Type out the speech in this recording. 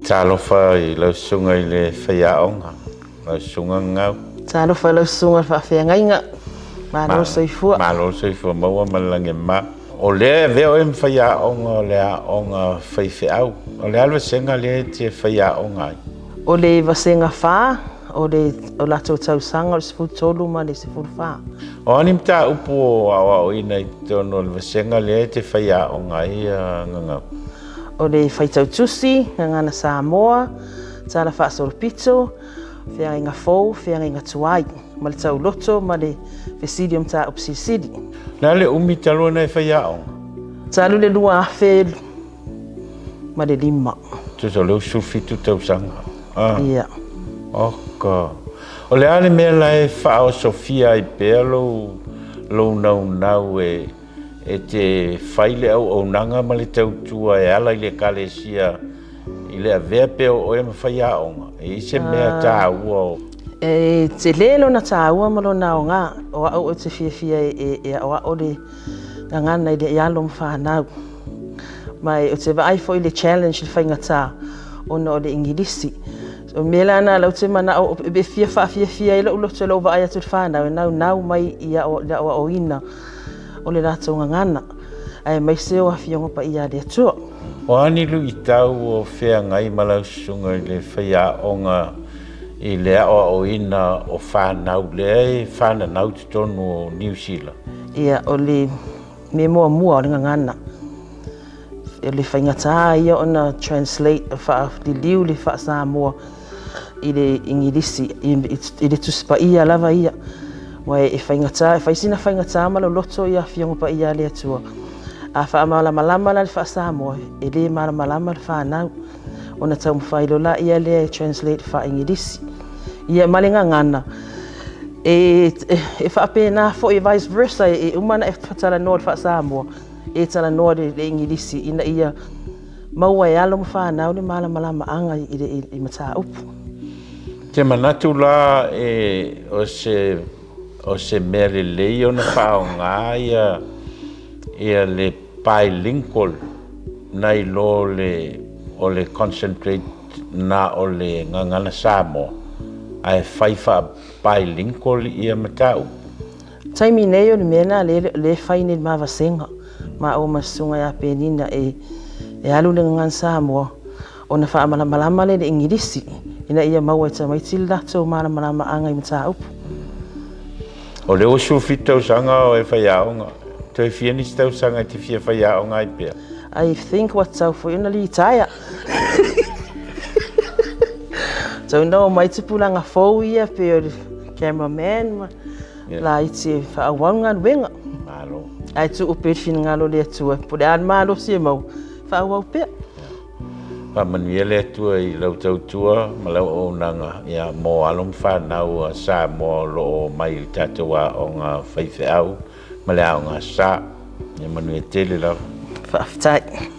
Talofa I lau sunga I le whaiaonga, lau sunga ngau. Talofa lau sunga whawhiangainga, malo soifua. Malo soifua maua malange ma. O lea veo e mwhaiaonga o lea onga whaiwheau. O lea alwa senga lea te whaiaonga ai. O le vasenga wha, o lato tausanga, o le sifu tolu ma le sifu wha. O ani mta upo o awa o ina I tono le vasenga lea te whaiaonga ai ngangau. O le whaitautusi, ngangana Samoa, tala whaasorpito, whianga fau, whianga tuai, ma le tau loto, ma le Vesidium ta upsisidi. Nā le umi talua nei whaiaonga? Talu le lua awhe, ma le 5. Tuto leu sulfitu tausanga? Ia. Oka. O le ale mea lai whao Sofia I pēr lou nau e te whaile au nanga ma le tautua e ala I le kalesia I le avea peo o e mawhaiaonga. E ise mea tā ua o. E te lelo na tā ua malo na o ngā, o au o te fia e o o le ngangana I le ialo mwhanau. Mai o te vai fo I le challenge le whainga tā o na o le ingilisi. O mela na lau te mana o be fia I lau loto lau vai atu whanau e nau mai ia o ina o le rātou ngangana. Ai mai seo a fionga pa ia le atua. O ani lu I tau o whea ngai malau sunga I le whaiaonga I lea o ina o whanau lea whanau te tonu o New Zealand. Ia o le me mua o le ngangana. O le whaingatā ia o na translate li liu le wha Samoa I le ingilisi I le tuspa ia lava ia. Wai e whaingatā, e whaisina whaingatā malo loto ia fionga pa ia le atua. A wha malama la le wha Samoa, e le malama le whanau. O na tau mwhailo la ia le translate wha ingilisi. Ia malinga ngana. E whaapena fo I vice versa, e umana e tala noa wha Samoa. E tala noa le ingilisi, ina ia maua e alo mwhanau le malama anga I mata upu. Te manatu la o se mea le lei o na whaonga ia le bilingual nai lo o le concentrate na o le ngangana Samoa. Ai whaiwha bilingual ia matau. Taimi nei o le mena le whaine mawasenga. Ma o masunga ia penina e alu le ngangana Samoa. O na wha malama le ingilisi. Ina ia maua e tamaiti lato malama anga I mata upu. O le osu fitau sanga o e whaiaonga. Toi fiani stau sanga te fia whaiaonga I pia. I think what's tau for ina li taia. So no mai te pulanga fau ia pe o cameraman la I te whaawanga wenga. Malo. Ai tu upe fina ngalo le atua. Pode an malo si e mau. Whaawau pia. Pamanuia le atua I lau tautua ma lau o nanga ia mo alum whanau a sa mo lo mai I tatawa o ngā whaiwheau ma le au ngā sa ia manuia tele lau. Whaaftai.